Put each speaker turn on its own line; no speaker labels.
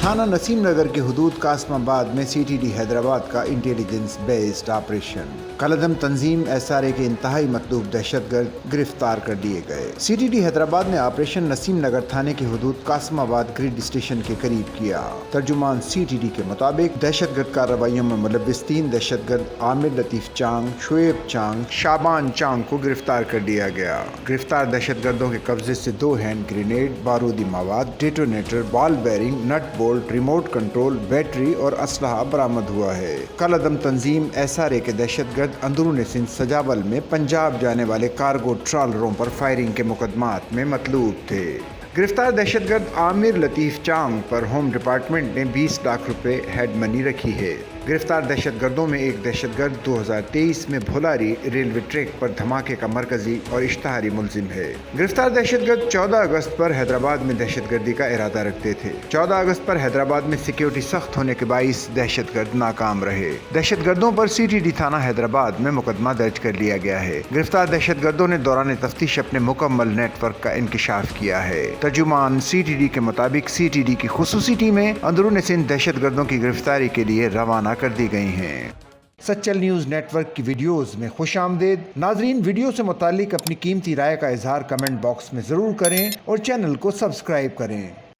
थाना नसीम नगर के हुदूद कासमाबाद में CTD हैदराबाद का इंटेलिजेंस बेस्ड ऑपरेशन। कलअदम तंजीम SRA के इंतहाई मतलूब दहशतगर्द गिरफ्तार कर लिए गए। CTD हैदराबाद ने ऑपरेशन नसीम नगर थाने के हुदूद कासमाबाद ग्रिड स्टेशन के करीब किया। तर्जुमान CTD के मुताबिक दहशतगर्द कार्रवाइयों में मुलव्विस 3 दहशतगर्द आमिर लतीफ चांग, शुएब चांग, शाबान चांग को गिरफ्तार कर लिया गया। गिरफ्तार दहशतगर्दों के कब्जे से 2 हैंड ग्रेनेड, बारूदी मवाद, detonator, ball bearing, nut bolt, remote control, battery और असलहा बरामद हुआ है। कलअदम तंजीम SRA के दहशतगर्द अंदरून सिंध सजावल में पंजाब जाने वाले कार्गो ट्रॉलरों पर फायरिंग के मुकदमात में मतलूब थे। गिरफ्तार दहशतगर्द आमिर लतीफ चांग पर होम डिपार्टमेंट ने 20 लाख रुपए हेड मनी रखी है। गिरफ्तार दहशतगर्दों में एक दहशतगर्द 2023 में भोलारी रेलवे ट्रैक पर धमाके का मरकजी और इश्तहारी मुलजिम है। गिरफ्तार दहशतगर्द 14 अगस्त पर हैदराबाद में दहशतगर्दी का इरादा रखते थे। 14 अगस्त पर हैदराबाद में सिक्योरिटी सख्त होने के बाइस दहशतगर्द नाकाम रहे। दहशतगर्दों पर CTD थाना हैदराबाद में मुकदमा दर्ज कर लिया गया है। गिरफ्तार दहशतगर्दों ने दौरान तफ्तीश अपने मुकम्मल नेटवर्क का इंकिशाफ किया है। तर्जुमान CTD के मुताबिक CTD की खुसूसी टीमें अंदरून सिंध दहशतगर्दों की गिरफ्तारी के लिए रवाना कर दी गई हैं। सच्चल न्यूज़ नेटवर्क की वीडियोस में खुश आमदेद। नाजरीन, वीडियो से मुतालिक अपनी कीमती राय का इजहार कमेंट बॉक्स में ज़रूर करें और चैनल को सब्सक्राइब करें।